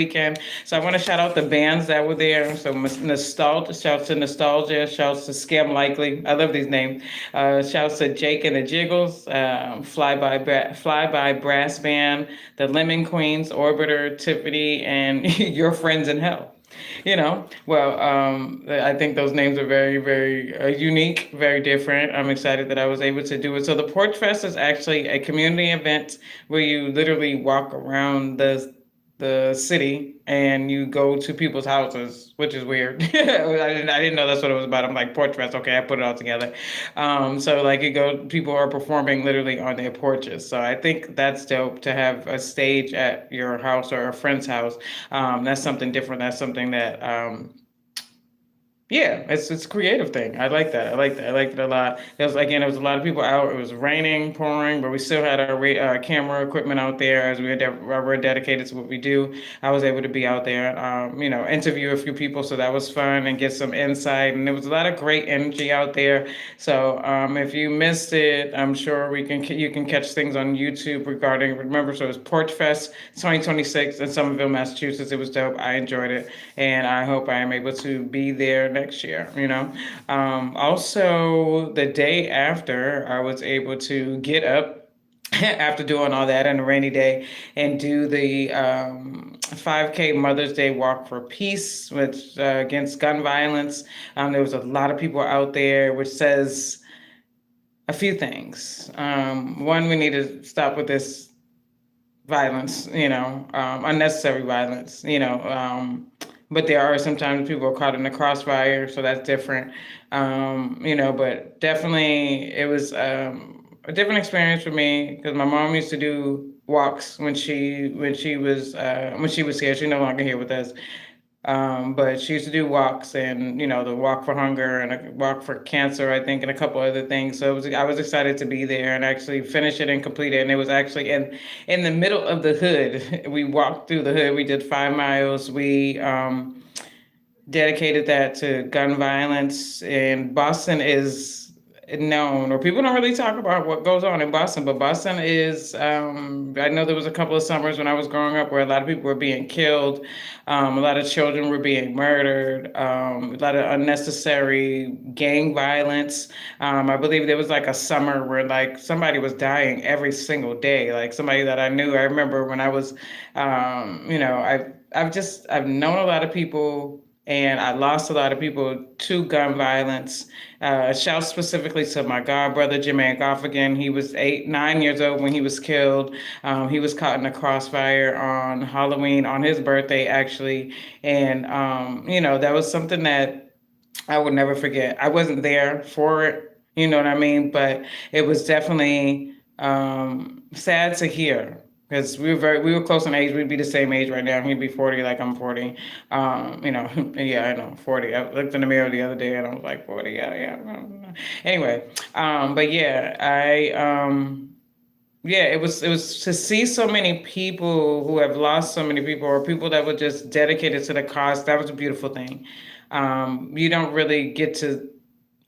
weekend. So I want to shout out the bands that were there. So Nostalgia, shouts to Nostalgia, shouts to Scam Likely. I love these names. Shouts to Jake and the Jiggles, Flyby Brass Band, the Lemon Queens, Orbiter, Tiffany, and Your Friends in Hell. I think those names are very, very unique, very different. I'm excited that I was able to do it. So the Porch Fest is actually a community event where you literally walk around the city and you go to people's houses, which is weird. I didn't know that's what it was about. I'm like porch fest. Okay, I put it all together. So like you go, people are performing literally on their porches. So I think that's dope to have a stage at your house or a friend's house. That's something different. That's something that yeah, it's a creative thing. I like that. I like that. I liked it a lot. There was a lot of people out. It was raining, pouring, but we still had our camera equipment out there as we're dedicated to what we do. I was able to be out there, interview a few people, so that was fun and get some insight. And there was a lot of great energy out there. So if you missed it, I'm sure you can catch things on YouTube regarding. Remember, so it was Porch Fest 2026 in Somerville, Massachusetts. It was dope. I enjoyed it, and I hope I am able to be there next year. Also, the day after, I was able to get up after doing all that on a rainy day and do the 5K Mother's Day Walk for Peace, which against gun violence. There was a lot of people out there, which says a few things. One, we need to stop with this violence, unnecessary violence, but there are sometimes people are caught in the crossfire, so that's different. But definitely it was a different experience for me because my mom used to do walks when she was here. She's no longer here with us. But she used to do walks and, the walk for hunger and a walk for cancer, I think, and a couple other things. So I was excited to be there and actually finish it and complete it. And it was actually in the middle of the hood. We walked through the hood. We did 5 miles. We dedicated that to gun violence. And Boston is known, or people don't really talk about what goes on in Boston, but Boston is, I know there was a couple of summers when I was growing up where a lot of people were being killed, a lot of children were being murdered, a lot of unnecessary gang violence. I believe there was like a summer where like somebody was dying every single day, like somebody that I knew. I remember when I was, I've known a lot of people and I lost a lot of people to gun violence. Shout specifically to my god brother Jermaine Goffigan. He was 9 years old when he was killed. He was caught in a crossfire on Halloween, on his birthday actually, and that was something that I would never forget. I wasn't there for it, you know what I mean, but it was definitely sad to hear because we were close in age. We'd be the same age right now. He'd be 40, like I'm 40. Yeah, I know 40. I looked in the mirror the other day and I was like 40. Yeah, yeah. Anyway, but yeah, yeah, it was to see so many people who have lost so many people or people that were just dedicated to the cause. That was a beautiful thing. You don't really get to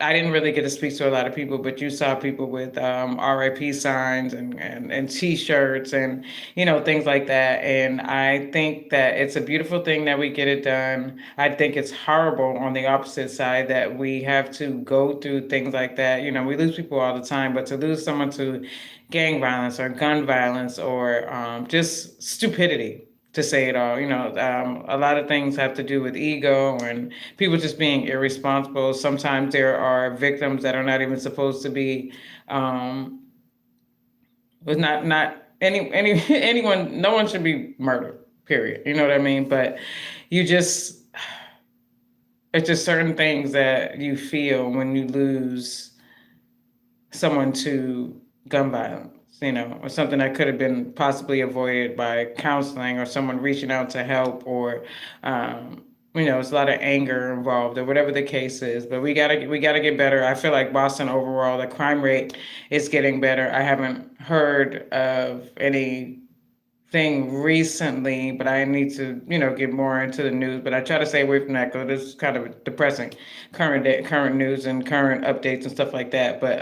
I didn't really get to speak to a lot of people, but you saw people with RIP signs and T-shirts and things like that. And I think that it's a beautiful thing that we get it done. I think it's horrible on the opposite side that we have to go through things like that. We lose people all the time, but to lose someone to gang violence or gun violence or just stupidity, to say it all. A lot of things have to do with ego and people just being irresponsible. Sometimes there are victims that are not even supposed to be, was not anyone. No one should be murdered. Period. You know what I mean? But you just, it's just certain things that you feel when you lose someone to gun violence, or something that could have been possibly avoided by counseling or someone reaching out to help, or it's a lot of anger involved or whatever the case is. But we gotta get better. I feel like Boston overall, the crime rate is getting better. I haven't heard of any thing recently, but I need to, get more into the news. But I try to stay away from that because it's kind of depressing, current news and current updates and stuff like that. But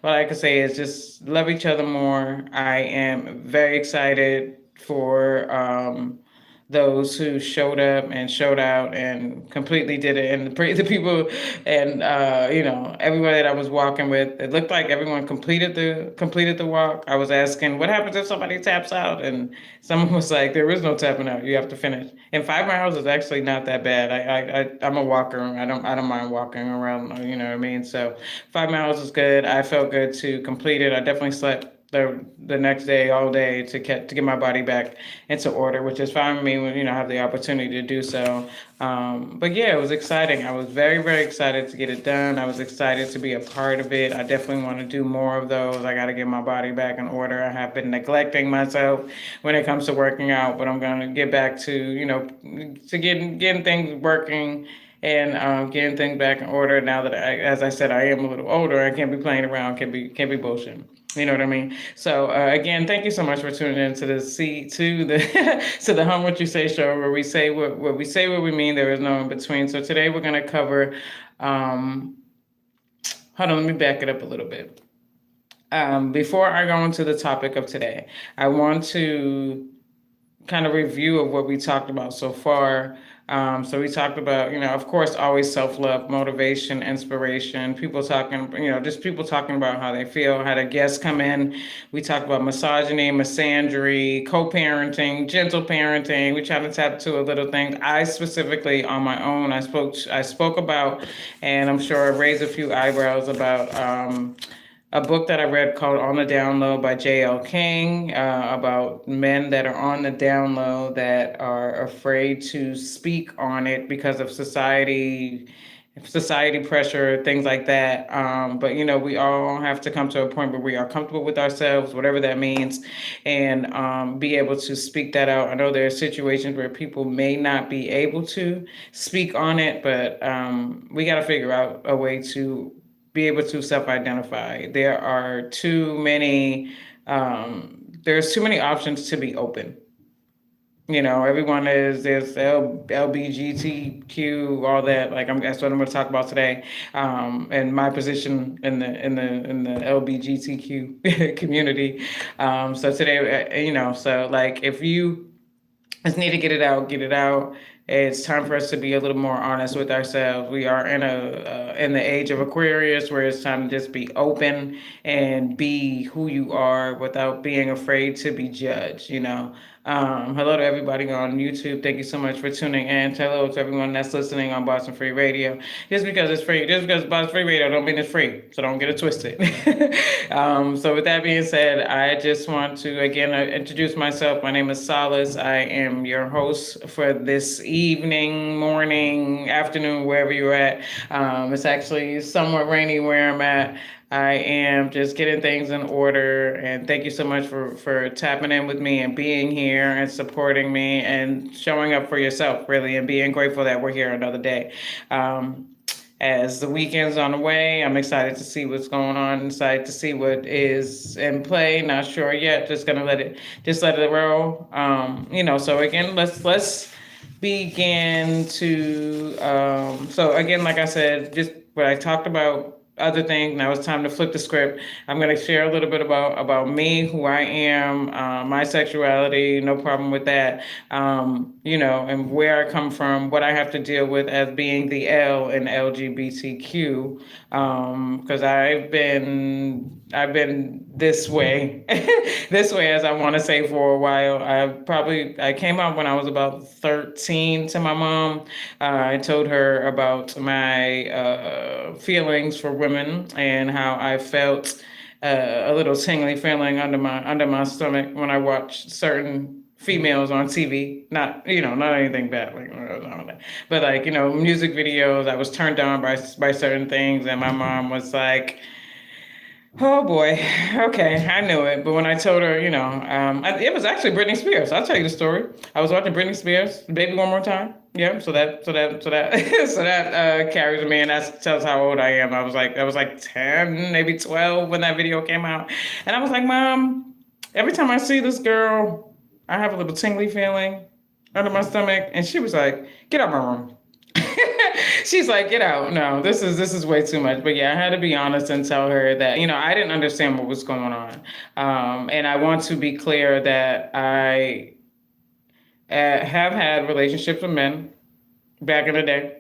what I can say is just love each other more. I am very excited for those who showed up and showed out and completely did it. And the people and everybody that I was walking with, it looked like everyone completed the walk. I was asking, what happens if somebody taps out? And someone was like, there is no tapping out. You have to finish. And 5 miles is actually not that bad. I'm a walker. I don't mind walking around. You know what I mean? So 5 miles is good. I felt good to complete it. I definitely slept the next day all day to get my body back into order, which is fine with me when I have the opportunity to do so. But yeah, it was exciting. I was very, very excited to get it done. I was excited to be a part of it. I definitely want to do more of those. I got to get my body back in order. I have been neglecting myself when it comes to working out, but I'm going to get back to getting things working and getting things back in order now that as I said, I am a little older. I can't be playing around, can't be bullshitting. You know what I mean? So again, thank you so much for tuning in to the to the Hum What You Say show, where we say what we say, what we mean. There is no in between. So today we're going to cover. Hold on, let me back it up a little bit. Before I go into the topic of today, I want to kind of review of what we talked about so far. So we talked about, of course, always self-love, motivation, inspiration, people talking, just people talking about how they feel. Had a guest come in. We talked about misogyny, misandry, co-parenting, gentle parenting. We tried to tap to a little things. I specifically on my own, I spoke about, and I'm sure I raised a few eyebrows about, a book that I read called On the Down Low by J.L. King, about men that are on the down low that are afraid to speak on it because of society pressure, things like that. But we all have to come to a point where we are comfortable with ourselves, whatever that means, and be able to speak that out. I know there are situations where people may not be able to speak on it, but we got to figure out a way to be able to self-identify. There's too many options to be open. Everyone there's LBGTQ, all that. That's what I'm going to talk about today, and my position in the LBGTQ community. So today, so if you just need to get it out, get it out. It's time for us to be a little more honest with ourselves. We are in the age of Aquarius, where it's time to just be open and be who you are without being afraid to be judged. Hello to everybody on YouTube. Thank you so much for tuning in. Hello to everyone that's listening on Boston Free Radio. Just because it's free, just because it's Boston Free Radio, don't mean it's free. So don't get it twisted. So with that being said, I just want to again introduce myself. My name is Solace. I am your host for this evening, morning, afternoon, wherever you're at. It's actually somewhat rainy where I'm at. I am just getting things in order, and thank you so much for tapping in with me and being here and supporting me and showing up for yourself, really, and being grateful that we're here another day. As the weekend's on the way, I'm excited to see what's going on, excited to see what is in play. Not sure yet, just gonna let it roll. So again, let's begin to, so again, like I said, just what I talked about, other things. Now it's time to flip the script. I'm going to share a little bit about me, who I am, my sexuality, no problem with that, and where I come from, what I have to deal with as being the L in LGBTQ, because I've been this way, as I want to say, for a while. I came out when I was about 13 to my mom. I told her about my feelings for women and how I felt a little tingly feeling under my stomach when I watched certain females on TV. Not anything bad, but music videos. I was turned on by certain things, and my mom was like, oh boy. Okay, I knew it. But when I told her, it was actually Britney Spears. I'll tell you the story. I was watching Britney Spears, "Baby One More Time." Yeah, so that carries me, and that tells how old I am. I was like 10, maybe 12 when that video came out, and I was like, Mom, every time I see this girl, I have a little tingly feeling under my stomach, and she was like, "Get out my room." She's like, "Get out. No, this is way too much." But yeah, I had to be honest and tell her that, I didn't understand what was going on. And I want to be clear that have had relationships with men back in the day.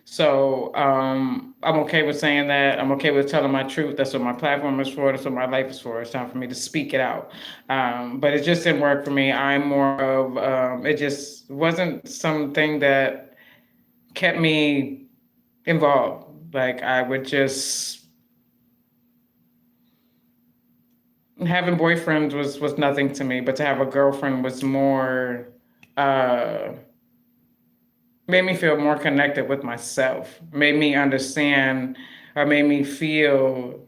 So I'm okay with saying that. I'm okay with telling my truth. That's what my platform is for. That's what my life is for. It's time for me to speak it out. But it just didn't work for me. I'm more of, it just wasn't something that kept me involved. Like I would just, having boyfriends was nothing to me, but to have a girlfriend was more, uh, made me feel more connected with myself, made me understand, or made me feel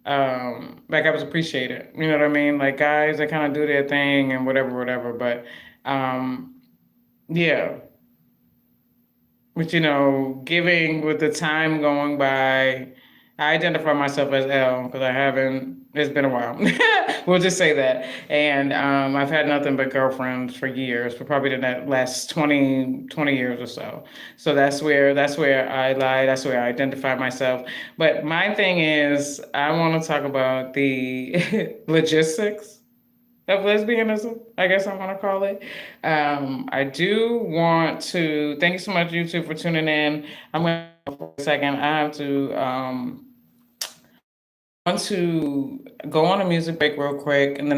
like I was appreciated. You know what I mean? Like guys, they kind of do their thing and whatever, whatever. But um, yeah, but giving with the time going by, I identify myself as L because I haven't. It's been a while. We'll just say that. And I've had nothing but girlfriends for years, for probably the last 20 years or so. So that's where I lie. That's where I identify myself. But my thing is, I want to talk about the logistics of lesbianism, I guess I want to call it. I do want to thank you so much, YouTube, for tuning in. I'm going to for a second. I have to want to go on a music break real quick, and then